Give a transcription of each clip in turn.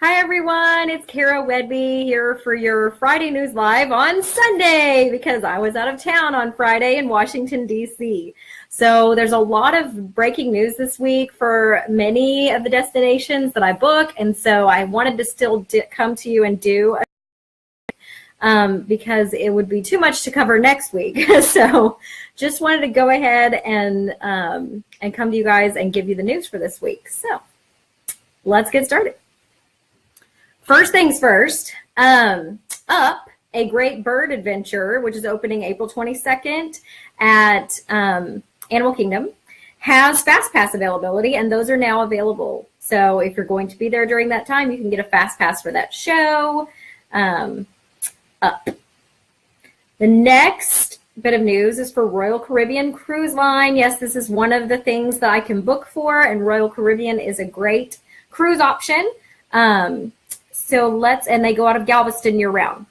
Hi everyone, it's Cara Whedbee here for your Friday News Live on Sunday because I was out of town on Friday in Washington, D.C. So there's a lot of breaking news this week for many of the destinations that I book, and so I wanted to still come to you and do because it would be too much to cover next week. So just wanted to go ahead and come to you guys and give you the news for this week. So let's get started. First things first, Up, a Great Bird Adventure, which is opening April 22nd at Animal Kingdom, has Fast Pass availability, and those are now available. So if you're going to be there during that time, you can get a Fast Pass for that show. Up. The next bit of news is for Royal Caribbean Cruise Line. Yes, this is one of the things that I can book for, and Royal Caribbean is a great cruise option. And they go out of Galveston year round.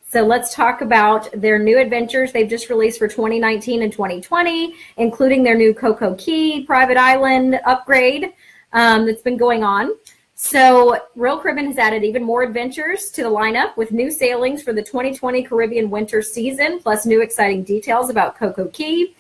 So let's talk about their new adventures they've just released for 2019 and 2020, including their new Coco Cay private island upgrade that's been going on. So Royal Caribbean has added even more adventures to the lineup with new sailings for the 2020 Caribbean winter season, plus new exciting details about Coco Cay.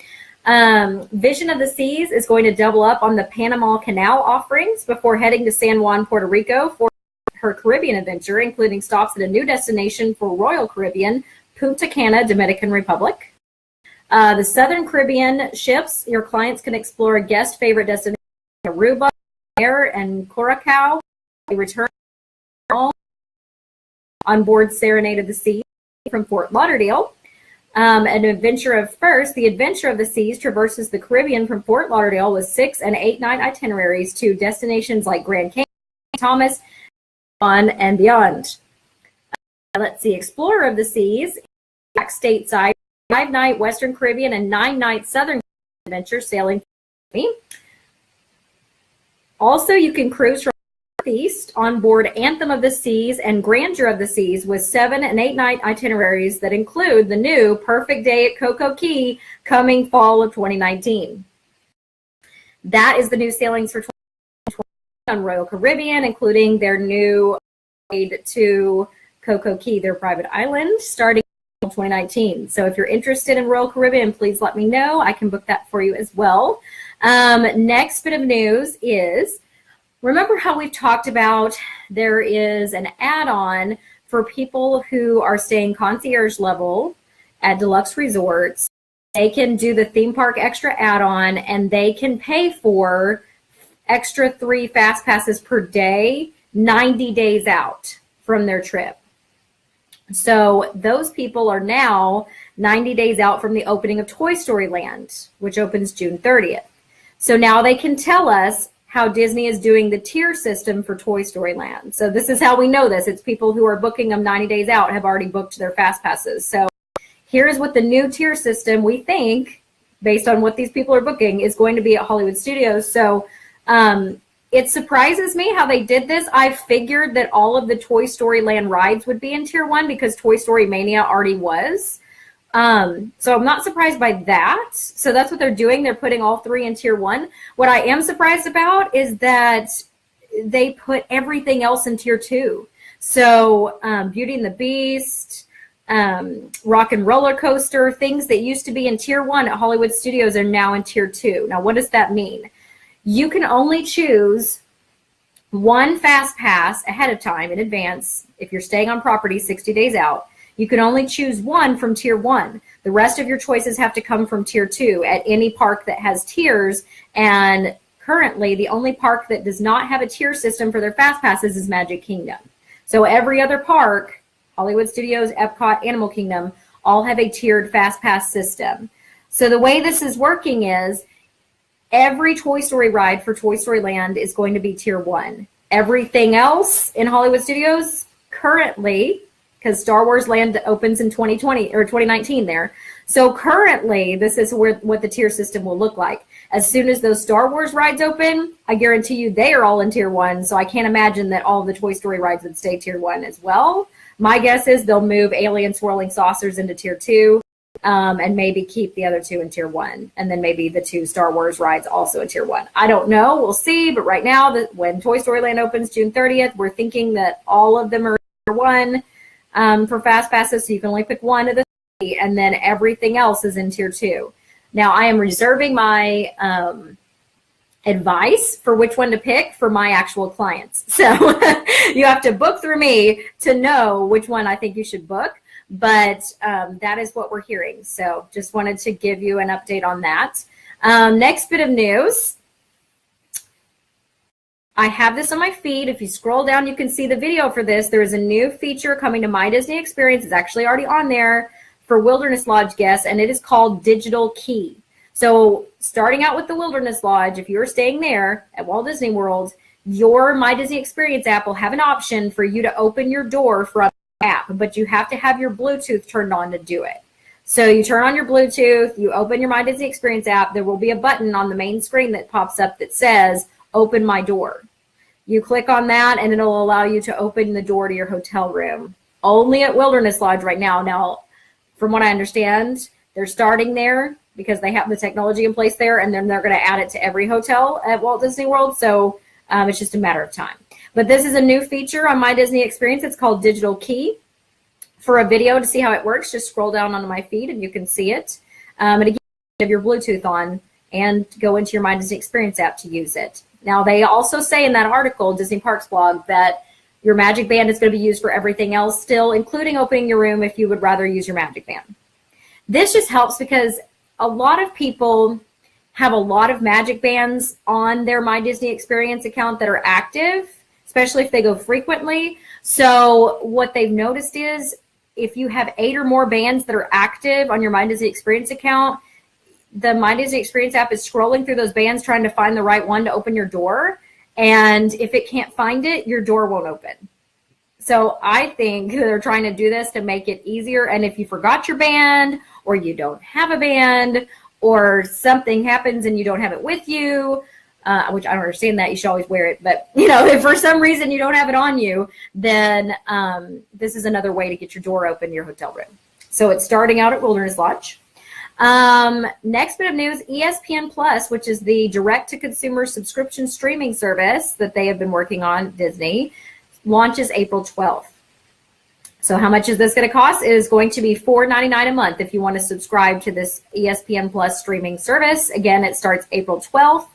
Vision of the Seas is going to double up on the Panama Canal offerings before heading to San Juan, Puerto Rico for her Caribbean adventure, including stops at a new destination for Royal Caribbean, Punta Cana, Dominican Republic. The Southern Caribbean ships, your clients can explore a guest favorite destination, Aruba, and Curacao. They return on board Serenade of the Seas from Fort Lauderdale. The Adventure of the Seas traverses the Caribbean from Fort Lauderdale with 6 and 8 night itineraries to destinations like Grand Cayman, Thomas, and beyond. Let's see, Explorer of the Seas, back stateside, 5-night Western Caribbean and 9-night Southern adventure sailing. Also, you can cruise from Northeast on board Anthem of the Seas and Grandeur of the Seas with 7 and 8 night itineraries that include the new Perfect Day at Coco Cay coming fall of 2019. That is the new sailings for 2020 on Royal Caribbean, including their new aid to Coco Cay, their private island, starting in 2019. So if you're interested in Royal Caribbean, please let me know. I can book that for you as well. Next bit of news is, remember how we've talked about there is an add-on for people who are staying concierge level at deluxe resorts. They can do the theme park extra add-on, and they can pay for extra 3 fast passes per day, 90 days out from their trip. So those people are now 90 days out from the opening of Toy Story Land, which opens June 30th. So now they can tell us how Disney is doing the tier system for Toy Story Land. So this is how we know this. It's people who are booking them 90 days out have already booked their fast passes. So here's what the new tier system, we think, based on what these people are booking, is going to be at Hollywood Studios. So it surprises me how they did this. I figured that all of the Toy Story Land rides would be in Tier 1 because Toy Story Mania already was. So I'm not surprised by that. So that's what they're doing. They're putting all 3 in Tier 1. What I am surprised about is that they put everything else in Tier 2. So Beauty and the Beast, Rock and Roller Coaster, things that used to be in Tier 1 at Hollywood Studios are now in Tier 2. Now, what does that mean? You can only choose one fast pass ahead of time in advance. If you're staying on property 60 days out, you can only choose one from Tier 1. The rest of your choices have to come from Tier 2 at any park that has tiers. And currently, the only park that does not have a tier system for their fast passes is Magic Kingdom. So every other park, Hollywood Studios, Epcot, Animal Kingdom, all have a tiered fast pass system. So the way this is working is, every Toy Story ride for Toy Story Land is going to be Tier 1. Everything else in Hollywood Studios currently, because Star Wars Land opens in 2020 or 2019 there. So currently, this is what the tier system will look like. As soon as those Star Wars rides open, I guarantee you they are all in Tier 1. So I can't imagine that all of the Toy Story rides would stay Tier 1 as well. My guess is they'll move Alien Swirling Saucers into Tier 2. and maybe keep the other 2 in tier 1, and then maybe the 2 Star Wars rides also in tier 1. I don't know. We'll see. But right now, when Toy Story Land opens June 30th, we're thinking that all of them are in tier 1 for fast passes, so you can only pick one of the 3, and then everything else is in tier 2. Now, I am reserving my advice for which one to pick for my actual clients. So you have to book through me to know which one I think you should book. But that is what we're hearing. So just wanted to give you an update on that. Next bit of news. I have this on my feed. If you scroll down, you can see the video for this. There is a new feature coming to My Disney Experience. It's actually already on there for Wilderness Lodge guests, and it is called Digital Key. So starting out with the Wilderness Lodge, if you're staying there at Walt Disney World, your My Disney Experience app will have an option for you to open your door from app, but you have to have your Bluetooth turned on to do it. So you turn on your Bluetooth, you open your My Disney Experience app, there will be a button on the main screen that pops up that says, open my door. You click on that and it'll allow you to open the door to your hotel room. Only at Wilderness Lodge right now. Now, from what I understand, they're starting there because they have the technology in place there, and then they're going to add it to every hotel at Walt Disney World. So it's just a matter of time. But this is a new feature on My Disney Experience. It's called Digital Key. For a video to see how it works, just scroll down onto my feed and you can see it. And again, you have your Bluetooth on and go into your My Disney Experience app to use it. Now, they also say in that article, Disney Parks blog, that your Magic Band is going to be used for everything else still, including opening your room if you would rather use your Magic Band. This just helps because a lot of people have a lot of Magic Bands on their My Disney Experience account that are active, especially if they go frequently. So what they've noticed is if you have 8 or more bands that are active on your My Disney Experience account, the My Disney Experience app is scrolling through those bands trying to find the right one to open your door. And if it can't find it, your door won't open. So I think they're trying to do this to make it easier. And if you forgot your band, or you don't have a band, or something happens and you don't have it with you, which I don't understand that, you should always wear it. But, you know, if for some reason you don't have it on you, then this is another way to get your door open in your hotel room. So it's starting out at Wilderness Lodge. Next bit of news, ESPN Plus, which is the direct-to-consumer subscription streaming service that they have been working on, Disney, launches April 12th. So how much is this going to cost? It is going to be $4.99 a month if you want to subscribe to this ESPN Plus streaming service. Again, it starts April 12th.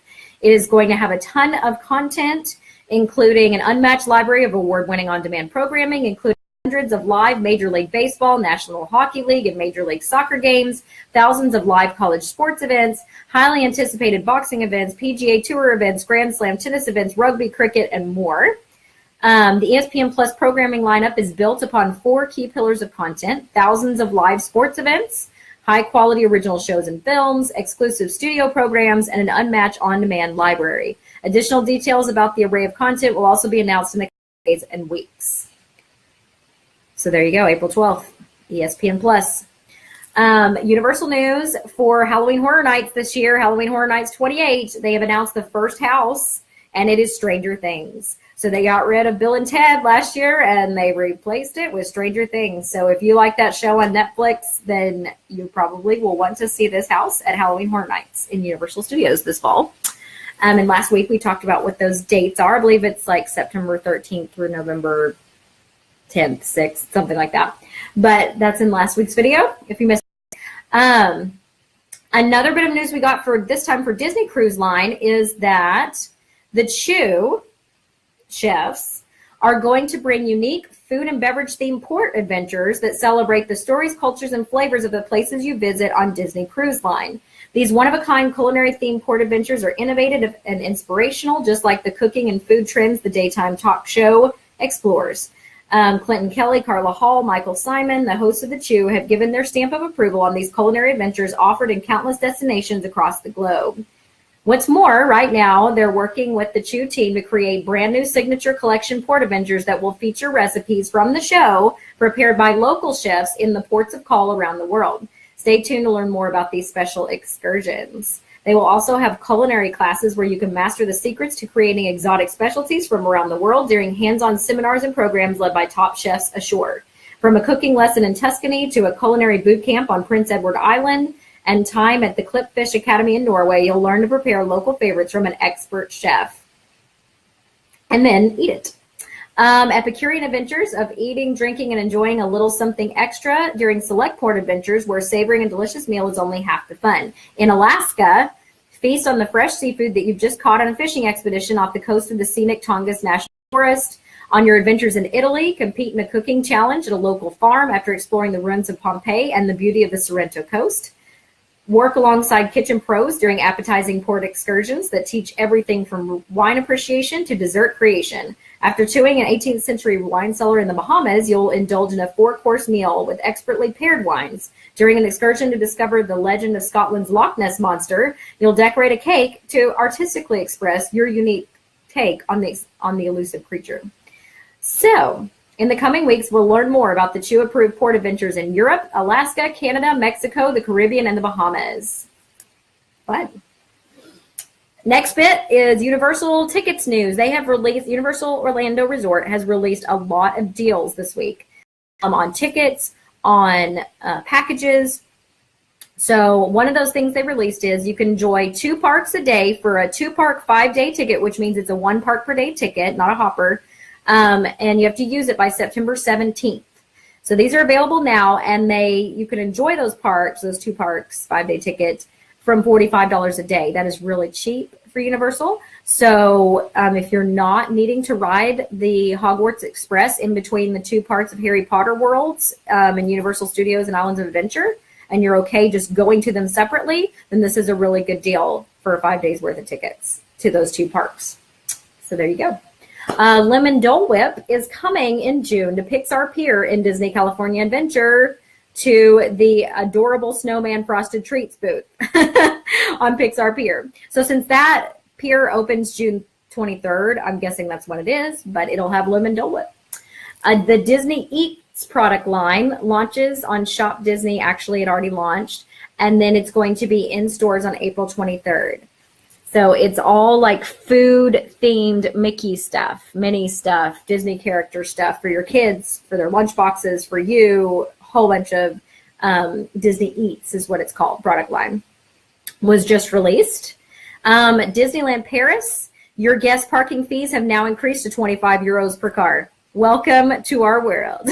It is going to have a ton of content, including an unmatched library of award-winning on-demand programming, including hundreds of live Major League Baseball, National Hockey League, and Major League Soccer games, thousands of live college sports events, highly anticipated boxing events, PGA Tour events, Grand Slam tennis events, rugby, cricket, and more. The ESPN Plus programming lineup is built upon 4 key pillars of content: thousands of live sports events, high-quality original shows and films, exclusive studio programs, and an unmatched on-demand library. Additional details about the array of content will also be announced in the days and weeks. So there you go, April 12th, ESPN Plus. Universal News for Halloween Horror Nights this year, Halloween Horror Nights 28, they have announced the first house, and it is Stranger Things. So they got rid of Bill and Ted last year, and they replaced it with Stranger Things. So if you like that show on Netflix, then you probably will want to see this house at Halloween Horror Nights in Universal Studios this fall. And last week we talked about what those dates are. I believe it's like September 13th through November 10th, 6th, something like that. But that's in last week's video, if you missed it. Another bit of news we got for this time for Disney Cruise Line is that the Chew chefs are going to bring unique food and beverage themed port adventures that celebrate the stories, cultures, and flavors of the places you visit on Disney Cruise Line. These one-of-a-kind culinary themed port adventures are innovative and inspirational, just like the cooking and food trends the daytime talk show explores. Clinton Kelly, Carla Hall, Michael Simon, the hosts of The Chew, have given their stamp of approval on these culinary adventures offered in countless destinations across the globe. What's more, right now, they're working with the Chew team to create brand new signature collection port adventures that will feature recipes from the show prepared by local chefs in the ports of call around the world. Stay tuned to learn more about these special excursions. They will also have culinary classes where you can master the secrets to creating exotic specialties from around the world during hands-on seminars and programs led by top chefs ashore. From a cooking lesson in Tuscany to a culinary boot camp on Prince Edward Island and time at the Clipfish Academy in Norway, you'll learn to prepare local favorites from an expert chef and then eat it. Epicurean adventures of eating, drinking, and enjoying a little something extra during select port adventures where savoring a delicious meal is only half the fun. In Alaska, feast on the fresh seafood that you've just caught on a fishing expedition off the coast of the scenic Tongass National Forest. On your adventures in Italy, compete in a cooking challenge at a local farm after exploring the ruins of Pompeii and the beauty of the Sorrento coast. Work alongside kitchen pros during appetizing port excursions that teach everything from wine appreciation to dessert creation. After touring an 18th century wine cellar in the Bahamas, you'll indulge in a 4-course meal with expertly paired wines. During an excursion to discover the legend of Scotland's Loch Ness Monster, you'll decorate a cake to artistically express your unique take on the elusive creature. So, in the coming weeks, we'll learn more about the Chew-approved port adventures in Europe, Alaska, Canada, Mexico, the Caribbean, and the Bahamas. Fun. Next bit is Universal Tickets news. They have released, Universal Orlando Resort has released a lot of deals this week on tickets, on packages. So one of those things they released is you can enjoy 2 parks a day for a 2-park 5-day ticket, which means it's a 1 park per day ticket, not a hopper. And you have to use it by September 17th. So these are available now, and you can enjoy those parks, those 2 parks, 5-day tickets, from $45 a day. That is really cheap for Universal. So if you're not needing to ride the Hogwarts Express in between the 2 parts of Harry Potter worlds and Universal Studios and Islands of Adventure, and you're okay just going to them separately, then this is a really good deal for 5 days worth of tickets to those 2 parks. So there you go. Lemon Dole Whip is coming in June to Pixar Pier in Disney California Adventure to the adorable Snowman Frosted Treats booth on Pixar Pier. So since that pier opens June 23rd, I'm guessing that's what it is, but it'll have Lemon Dole Whip. The Disney Eats product line launches on Shop Disney. Actually, it already launched, and then it's going to be in stores on April 23rd. So it's all like food-themed Mickey stuff, Minnie stuff, Disney character stuff for your kids, for their lunch boxes, for you, a whole bunch of Disney Eats is what it's called, product line, was just released. Disneyland Paris, your guest parking fees have now increased to 25 euros per car. Welcome to our world.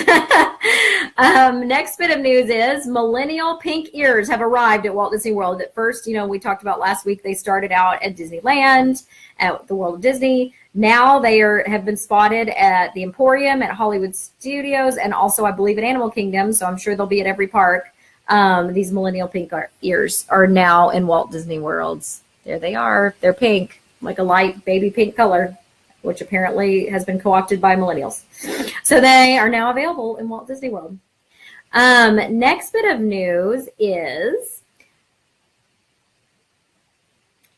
Next bit of news is millennial pink ears have arrived at Walt Disney World. At first, we talked about last week, they started out at Disneyland, at the World of Disney. Now they have been spotted at the Emporium, at Hollywood Studios, and also, I believe, at Animal Kingdom. So I'm sure they'll be at every park. These millennial pink ears are now in Walt Disney Worlds. There they are. They're pink, like a light baby pink color, which apparently has been co-opted by millennials. So they are now available in Walt Disney World. Next bit of news is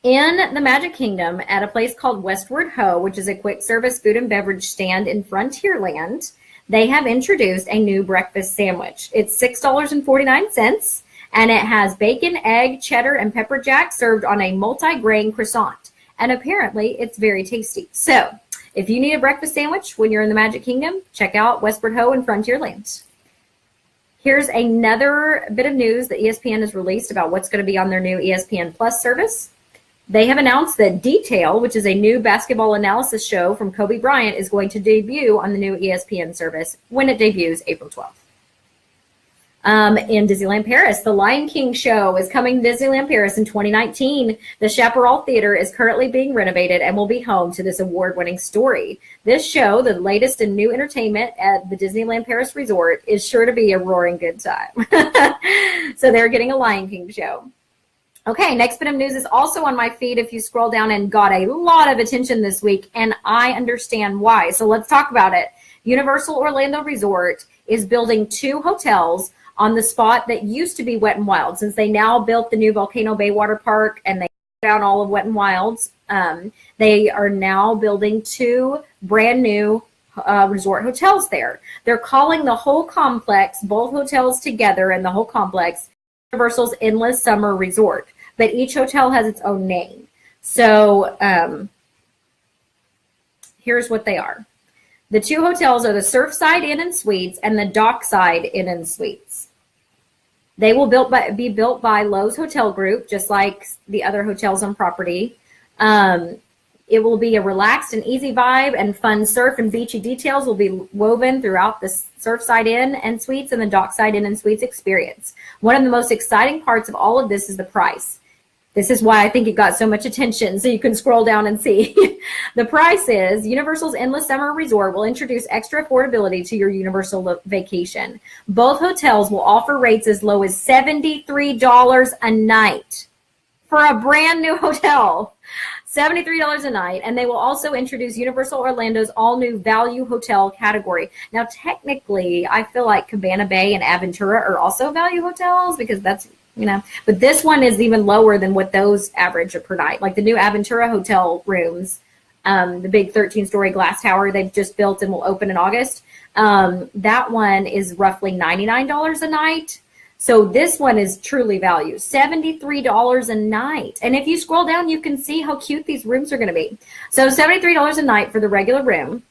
in the Magic Kingdom at a place called Westward Ho, which is a quick service food and beverage stand in Frontierland, they have introduced a new breakfast sandwich. It's $6.49, and it has bacon, egg, cheddar, and pepper jack served on a multi-grain croissant. And apparently it's very tasty. So if you need a breakfast sandwich when you're in the Magic Kingdom, check out Westward Ho and Frontierland. Here's another bit of news that ESPN has released about what's going to be on their new ESPN Plus service. They have announced that Detail, which is a new basketball analysis show from Kobe Bryant, is going to debut on the new ESPN service when it debuts April 12th. In Disneyland Paris, the Lion King show is coming to Disneyland Paris in 2019. The Chaparral Theater is currently being renovated and will be home to this award-winning story. This show, the latest in new entertainment at the Disneyland Paris Resort, is sure to be a roaring good time. So they're getting a Lion King show. Okay, next bit of news is also on my feed if you scroll down and got a lot of attention this week, and I understand why. So let's talk about it. Universal Orlando Resort is building 2 hotels on the spot that used to be Wet n Wild. Since they now built the new Volcano Bay Water Park and they took down all of Wet n Wild's, they are now building 2 brand new resort hotels there. They're calling the whole complex, both hotels together and the whole complex, Universal's Endless Summer Resort. But each hotel has its own name. So here's what they are. The two hotels are the Surfside Inn and Suites and the Dockside Inn and Suites. They will be built by Lowe's Hotel Group, just like the other hotels on property. It will be a relaxed and easy vibe, and fun surf and beachy details will be woven throughout the Surfside Inn and Suites and the Dockside Inn and Suites experience. One of the most exciting parts of all of this is the price. This is why I think it got so much attention, so you can scroll down and see. The price is Universal's Endless Summer Resort will introduce extra affordability to your Universal vacation. Both hotels will offer rates as low as $73 a night for a brand new hotel. $73 a night, and they will also introduce Universal Orlando's all-new value hotel category. Now, technically, I feel like Cabana Bay and Aventura are also value hotels because that's, but this one is even lower than what those average per night. Like the new Aventura hotel rooms, the big 13-story glass tower they've just built and will open in August. That one is roughly $99 a night. So this one is truly value, $73 a night. And if you scroll down, you can see how cute these rooms are going to be. So $73 a night for the regular room.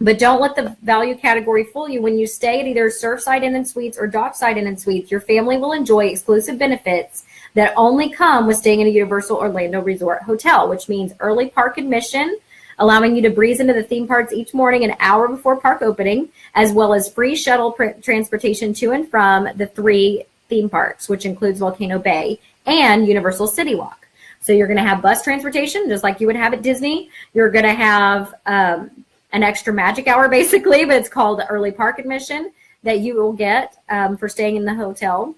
But don't let the value category fool you. When you stay at either Surfside Inn and Suites or Dockside Inn and Suites, your family will enjoy exclusive benefits that only come with staying in a Universal Orlando Resort hotel, which means early park admission, allowing you to breeze into the theme parks each morning an hour before park opening, as well as free shuttle transportation to and from the 3 theme parks, which includes Volcano Bay and Universal City Walk. So you're going to have bus transportation, just like you would have at Disney. You're going to have an extra magic hour, basically, but it's called early park admission that you will get for staying in the hotel,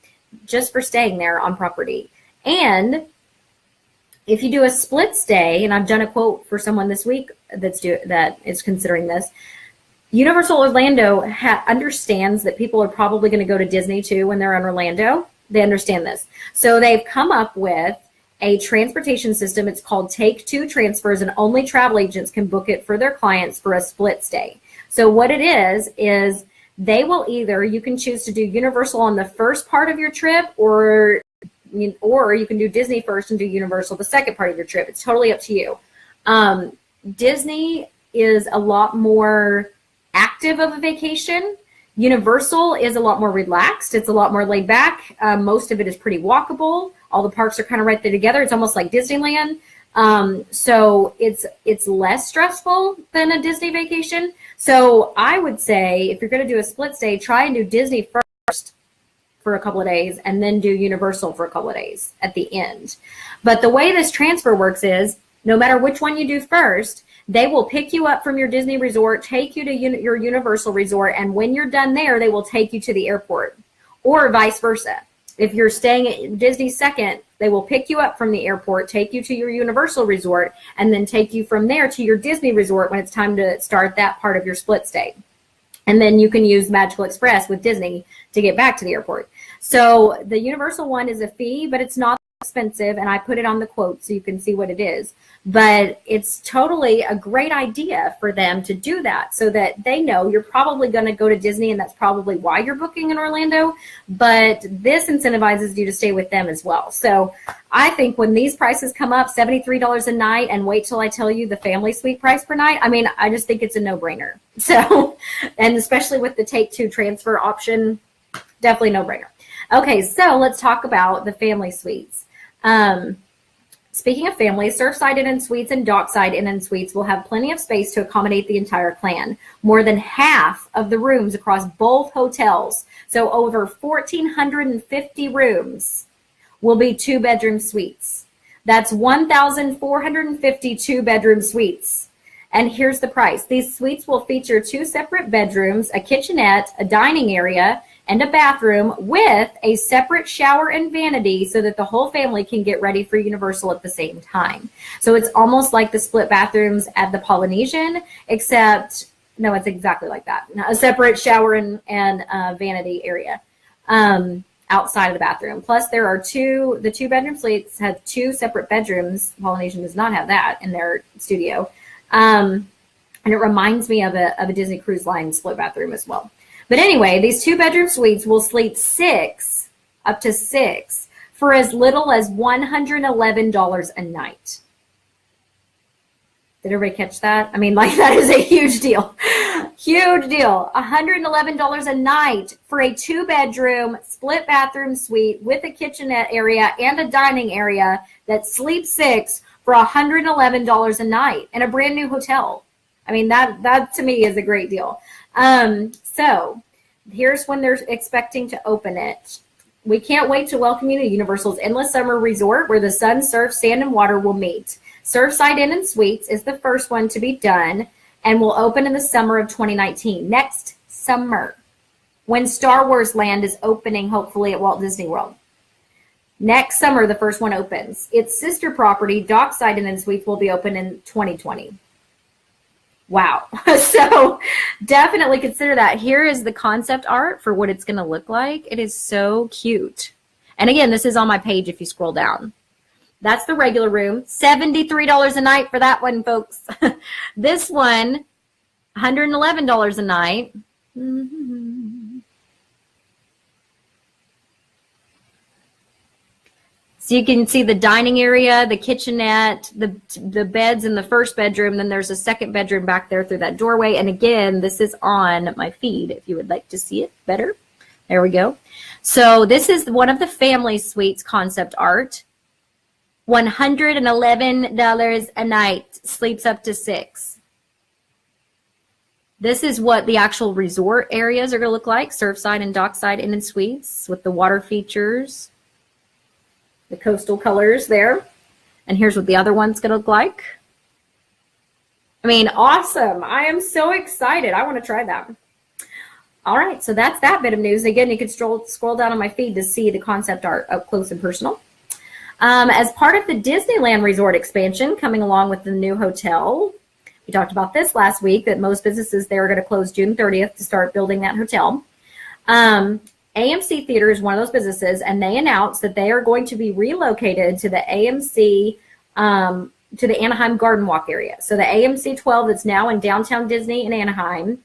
just for staying there on property. And if you do a split stay, and I've done a quote for someone this week that is considering this, Universal Orlando understands that people are probably going to go to Disney too when they're in Orlando. They understand this. So they've come up with a transportation system. It's called Take Two Transfers, and only travel agents can book it for their clients for a split stay. So what it is they will you can choose to do Universal on the first part of your trip, or you can do Disney first and do Universal the second part of your trip. It's totally up to you. Disney is a lot more active of a vacation. Universal is a lot more relaxed. It's a lot more laid back. Most of it is pretty walkable. All the parks are kind of right there together. It's almost like Disneyland. So it's less stressful than a Disney vacation. So I would say if you're going to do a split stay, try and do Disney first for a couple of days and then do Universal for a couple of days at the end. But the way this transfer works is no matter which one you do first, they will pick you up from your Disney resort, take you to your Universal resort, and when you're done there, they will take you to the airport, or vice versa. If you're staying at Disney second, they will pick you up from the airport, take you to your Universal resort, and then take you from there to your Disney resort when it's time to start that part of your split stay. And then you can use Magical Express with Disney to get back to the airport. So the Universal one is a fee, but it's not expensive, and I put it on the quote so you can see what it is. But it's totally a great idea for them to do that so that they know you're probably going to go to Disney, and that's probably why you're booking in Orlando. But this incentivizes you to stay with them as well. So I think when these prices come up, $73 a night, and wait till I tell you the family suite price per night, I just think it's a no-brainer. So, and especially with the Take Two transfer option, definitely no-brainer. Okay, so let's talk about the family suites. Speaking of families, Surfside Inn and Suites and Dockside Inn and Suites will have plenty of space to accommodate the entire clan. More than half of the rooms across both hotels, so over 1,450 rooms, will be 2-bedroom suites. That's 1,450 2-bedroom suites. And here's the price. These suites will feature 2 separate bedrooms, a kitchenette, a dining area, and a bathroom with a separate shower and vanity so that the whole family can get ready for Universal at the same time. So it's almost like the split bathrooms at the Polynesian, except, no, it's exactly like that. A separate shower and vanity area outside of the bathroom. Plus there are the 2-bedroom suites have 2 separate bedrooms. Polynesian does not have that in their studio. And it reminds me of a Disney Cruise Line split bathroom as well. But anyway, these 2-bedroom suites will sleep up to 6, for as little as $111 a night. Did everybody catch that? That is a huge deal. Huge deal. $111 a night for a 2-bedroom split bathroom suite with a kitchenette area and a dining area that sleeps 6 for $111 a night in a brand new hotel. I mean, that to me is a great deal. So here's when they're expecting to open it. We can't wait to welcome you to Universal's Endless Summer Resort, where the sun, surf, sand, and water will meet. Surfside Inn and Suites is the first one to be done and will open in the summer of 2019. Next summer, when Star Wars Land is opening, hopefully at Walt Disney World. Next summer, the first one opens. Its sister property, Dockside Inn and Suites, will be open in 2020. Wow. So definitely consider that. Here is the concept art for what it's going to look like. It is so cute. And again, this is on my page if you scroll down. That's the regular room. $73 a night for that one, folks. This one, $111 a night. So you can see the dining area, the kitchenette, the beds in the first bedroom. Then there's a second bedroom back there through that doorway. And again, this is on my feed if you would like to see it better. There we go. So this is one of the family suites concept art. $111 a night, sleeps up to 6. This is what the actual resort areas are going to look like. Surfside and Dockside Inn and Suites with the water features. The coastal colors there. And here's what the other one's going to look like. I mean, awesome. I am so excited. I want to try that. All right, so that's that bit of news. Again, you can scroll down on my feed to see the concept art up close and personal. As part of the Disneyland Resort expansion coming along with the new hotel, we talked about this last week, that most businesses there are going to close June 30th to start building that hotel. AMC Theater is one of those businesses, and they announced that they are going to be relocated to the AMC, to the Anaheim Garden Walk area. So the AMC 12 that's now in downtown Disney in Anaheim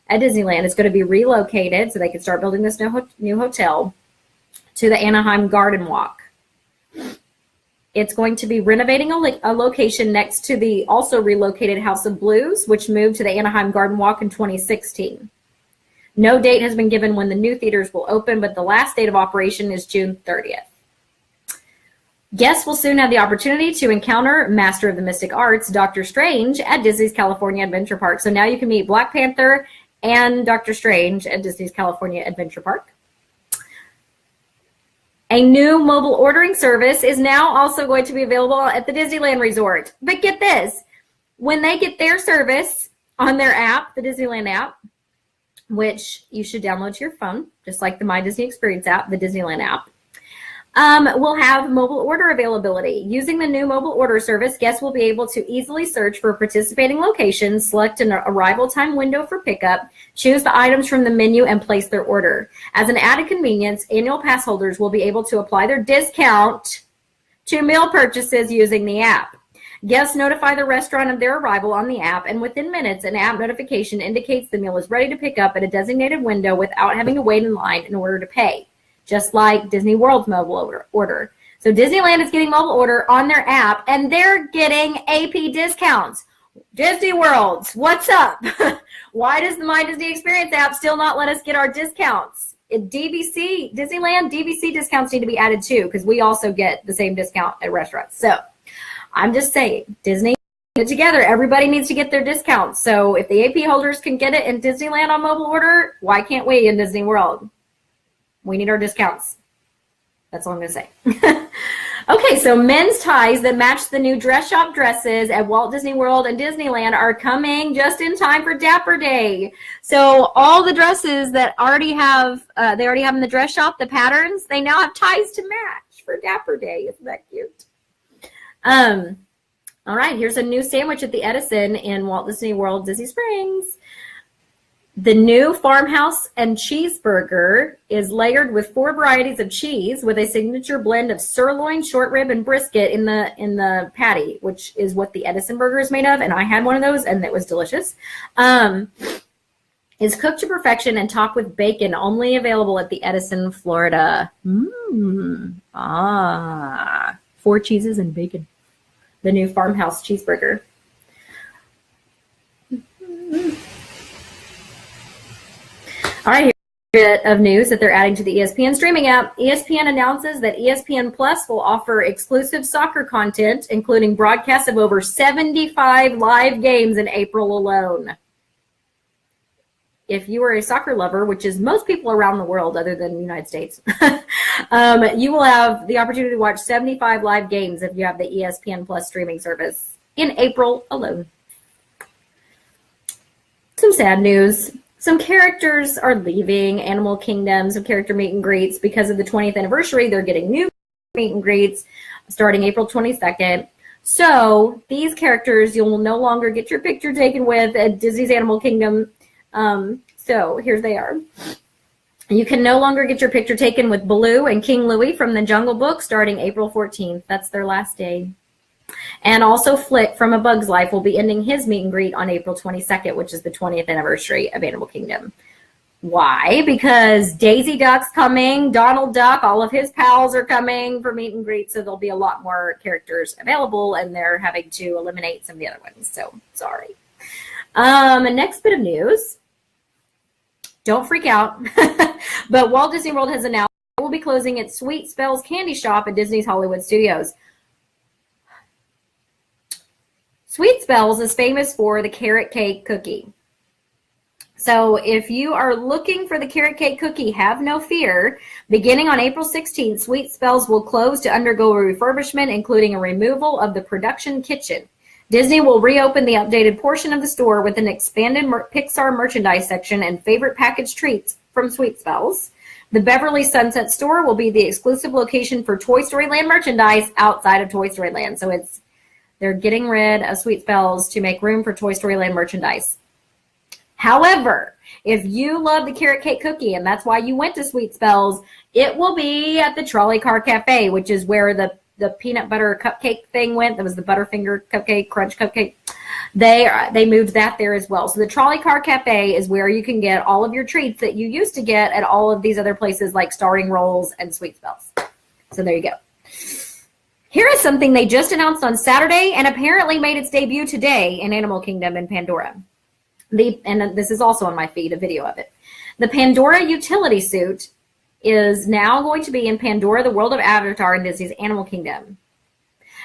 at Disneyland is going to be relocated so they can start building this new hotel to the Anaheim Garden Walk. It's going to be renovating a location next to the also relocated House of Blues, which moved to the Anaheim Garden Walk in 2016. No date has been given when the new theaters will open, but the last date of operation is June 30th. Guests will soon have the opportunity to encounter Master of the Mystic Arts, Doctor Strange, at Disney's California Adventure Park. So now you can meet Black Panther and Doctor Strange at Disney's California Adventure Park. A new mobile ordering service is now also going to be available at the Disneyland Resort. But get this, when they get their service on their app, the Disneyland app, which you should download to your phone, just like the My Disney Experience app, the Disneyland app, will have mobile order availability. Using the new mobile order service, guests will be able to easily search for participating locations, select an arrival time window for pickup, choose the items from the menu, and place their order. As an added convenience, annual pass holders will be able to apply their discount to meal purchases using the app. Guests notify the restaurant of their arrival on the app, and within minutes, an app notification indicates the meal is ready to pick up at a designated window without having to wait in line in order to pay, just like Disney World's mobile order. So Disneyland is getting mobile order on their app, and they're getting AP discounts. Disney World's, what's up? Why does the My Disney Experience app still not let us get our discounts? Disneyland DVC discounts need to be added too, because we also get the same discount at restaurants. So I'm just saying, Disney, get together. Everybody needs to get their discounts. So if the AP holders can get it in Disneyland on mobile order, why can't we in Disney World? We need our discounts. That's all I'm going to say. Okay, so men's ties that match the new dress shop dresses at Walt Disney World and Disneyland are coming just in time for Dapper Day. So all the dresses that they already have in the dress shop, the patterns, they now have ties to match for Dapper Day. Isn't that cute? All right, here's a new sandwich at the Edison in Walt Disney World, Disney Springs. The new farmhouse and cheeseburger is layered with 4 varieties of cheese with a signature blend of sirloin, short rib, and brisket in the patty, which is what the Edison burger is made of. And I had one of those, and it was delicious. Is cooked to perfection and topped with bacon, only available at the Edison, Florida. 4 cheeses and bacon. The new farmhouse cheeseburger. All right, here's a bit of news that they're adding to the ESPN streaming app. ESPN announces that ESPN Plus will offer exclusive soccer content, including broadcasts of over 75 live games in April alone. If you are a soccer lover, which is most people around the world other than the United States, you will have the opportunity to watch 75 live games if you have the ESPN Plus streaming service in April alone. Some sad news. Some characters are leaving Animal Kingdom, some character meet and greets. Because of the 20th anniversary, they're getting new meet and greets starting April 22nd. So these characters you will no longer get your picture taken with at Disney's Animal Kingdom. So here they are. You can no longer get your picture taken with Baloo and King Louie from the Jungle Book starting April 14th. That's their last day. And also Flick from A Bug's Life will be ending his meet and greet on April 22nd, which is the 20th anniversary of Animal Kingdom. Why? Because Daisy Duck's coming, Donald Duck, all of his pals are coming for meet and greet, so there'll be a lot more characters available, and they're having to eliminate some of the other ones, so sorry. Next bit of news. Don't freak out, but Walt Disney World has announced it will be closing its Sweet Spells candy shop at Disney's Hollywood Studios. Sweet Spells is famous for the carrot cake cookie. So if you are looking for the carrot cake cookie, have no fear. Beginning on April 16th, Sweet Spells will close to undergo a refurbishment, including a removal of the production kitchen. Disney will reopen the updated portion of the store with an expanded Pixar merchandise section and favorite packaged treats from Sweet Spells. The Beverly Sunset store will be the exclusive location for Toy Story Land merchandise outside of Toy Story Land. So they're getting rid of Sweet Spells to make room for Toy Story Land merchandise. However, if you love the carrot cake cookie and that's why you went to Sweet Spells, it will be at the Trolley Car Cafe, which is where the peanut butter cupcake thing went. That was the Butterfinger cupcake, crunch cupcake. They moved that there as well. So the Trolley Car Cafe is where you can get all of your treats that you used to get at all of these other places like Starring Rolls and Sweet Spells. So there you go. Here is something they just announced on Saturday and apparently made its debut today in Animal Kingdom in Pandora. And this is also on my feed, a video of it. The Pandora utility suit is now going to be in Pandora, the World of Avatar in Disney's Animal Kingdom.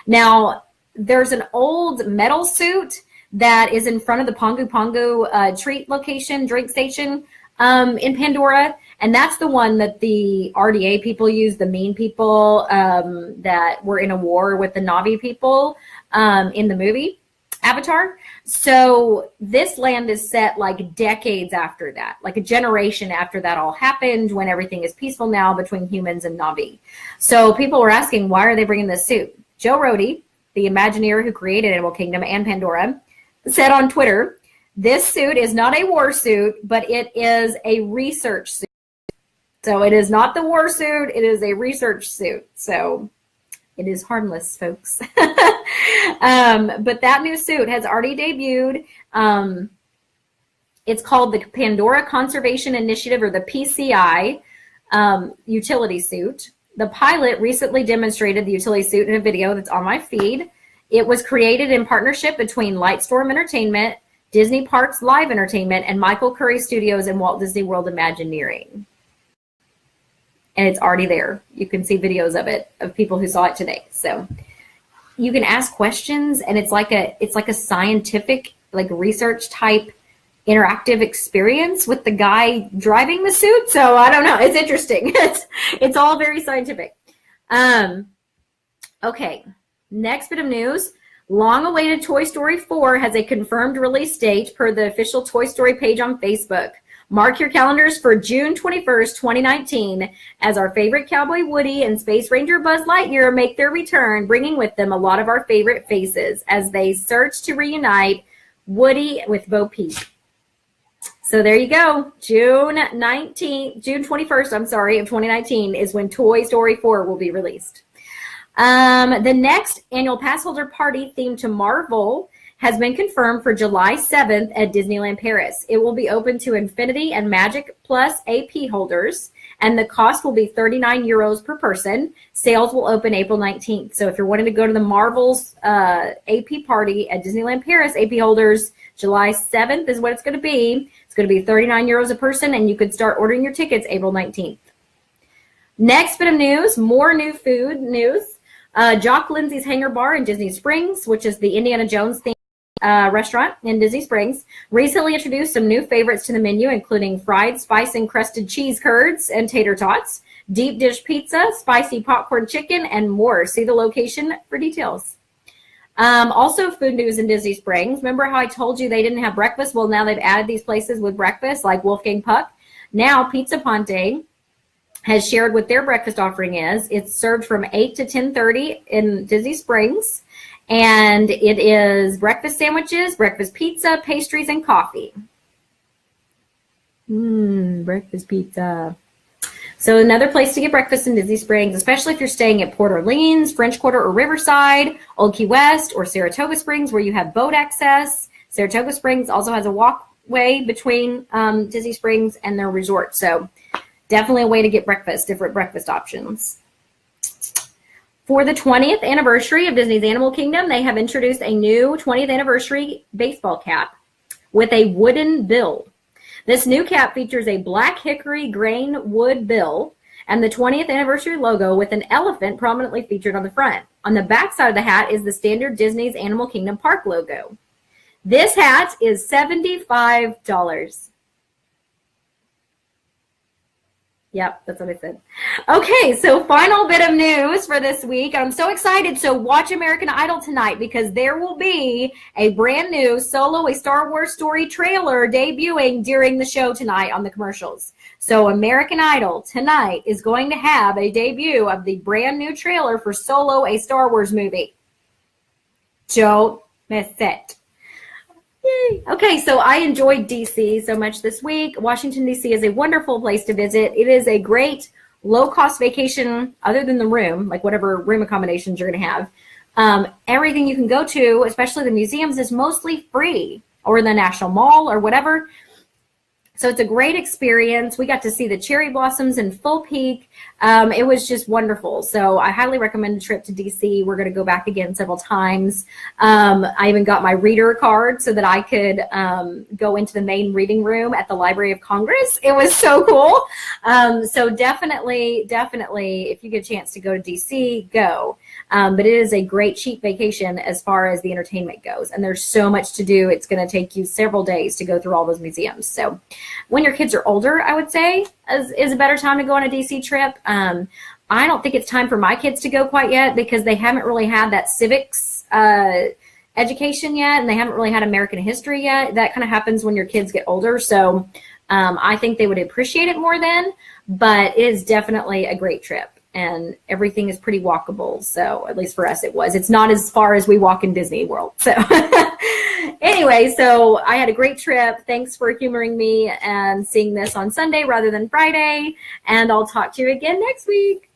Now, there's an old metal suit that is in front of the Pongu Pongu treat location, drink station in Pandora. And that's the one that the RDA people use, the mean people that were in a war with the Na'vi people in the movie Avatar. So this land is set like decades after that, like a generation after that all happened, when everything is peaceful now between humans and Na'vi. So people were asking, why are they bringing this suit? Joe Rohde, the Imagineer who created Animal Kingdom and Pandora, said on Twitter, this suit is not a war suit, but it is a research suit. So it is not the war suit, it is a research suit. So it is harmless, folks. But that new suit has already debuted. It's called the Pandora Conservation Initiative, or the PCI utility suit. The pilot recently demonstrated the utility suit in a video that's on my feed. It was created in partnership between Lightstorm Entertainment, Disney Parks Live Entertainment, and Michael Curry Studios and Walt Disney World Imagineering. And it's already there. You can see videos of it, of people who saw it today. So you can ask questions, and it's like a scientific, like research type interactive experience with the guy driving the suit. So I don't know. It's interesting. It's all very scientific. Okay. Next bit of news. Long-awaited Toy Story 4 has a confirmed release date per the official Toy Story page on Facebook. Mark your calendars for June 21st, 2019, as our favorite cowboy Woody and Space Ranger Buzz Lightyear make their return, bringing with them a lot of our favorite faces as they search to reunite Woody with Bo Peep. So there you go. June 21st, of 2019 is when Toy Story 4 will be released. The next annual pass holder party themed to Marvel has been confirmed for July 7th at Disneyland Paris. It will be open to Infinity and Magic Plus AP holders, and the cost will be €39 per person. Sales will open April 19th. So if you're wanting to go to the Marvel's AP party at Disneyland Paris, AP holders, July 7th is what it's going to be. It's It's going to be 39 euros a person, and you could start ordering your tickets April 19th. Next bit of news, more new food news. Jock Lindsay's Hangar Bar in Disney Springs, which is the Indiana Jones themed restaurant in Disney Springs, recently introduced some new favorites to the menu, including fried spice-encrusted cheese curds and tater tots, deep dish pizza, spicy popcorn chicken, and more. See the location for details. Also, food news in Disney Springs. Remember how I told you they didn't have breakfast? Well, now they've added these places with breakfast, like Wolfgang Puck. Now, Pizza Ponte has shared what their breakfast offering is. It's served from 8 to 10:30 in Disney Springs. And it is breakfast sandwiches, breakfast pizza, pastries, and coffee. Breakfast pizza. So another place to get breakfast in Disney Springs, especially if you're staying at Port Orleans, French Quarter, or Riverside, Old Key West, or Saratoga Springs, where you have boat access. Saratoga Springs also has a walkway between Disney Springs and their resort. So definitely a way to get breakfast, different breakfast options. For the 20th anniversary of Disney's Animal Kingdom, they have introduced a new 20th anniversary baseball cap with a wooden bill. This new cap features a black hickory grain wood bill and the 20th anniversary logo with an elephant prominently featured on the front. On the back side of the hat is the standard Disney's Animal Kingdom Park logo. This hat is $75. Yep, that's what I said. Okay, so final bit of news for this week. I'm so excited. So watch American Idol tonight because there will be a brand new Solo, a Star Wars story trailer debuting during the show tonight on the commercials. So American Idol tonight is going to have a debut of the brand new trailer for Solo, a Star Wars movie. Don't miss it. Yay. Okay, so I enjoyed DC so much this week. Washington, D.C. is a wonderful place to visit. It is a great low-cost vacation other than the room, like whatever room accommodations you're going to have. Everything you can go to, especially the museums, is mostly free, or the National Mall or whatever. So it's a great experience. We got to see the cherry blossoms in full peak. It was just wonderful. So I highly recommend a trip to DC. We're going to go back again several times. I even got my reader card so that I could go into the main reading room at the Library of Congress. It was so cool. So definitely, if you get a chance to go to DC, go. But it is a great cheap vacation as far as the entertainment goes. And there's so much to do. It's going to take you several days to go through all those museums. So when your kids are older, I would say is a better time to go on a DC trip. I don't think it's time for my kids to go quite yet because they haven't really had that civics education yet, and they haven't really had American history yet. That kind of happens when your kids get older. So I think they would appreciate it more then, but it is definitely a great trip. And everything is pretty walkable. So at least for us, it was. It's not as far as we walk in Disney World. So anyway, so I had a great trip. Thanks for humoring me and seeing this on Sunday rather than Friday. And I'll talk to you again next week.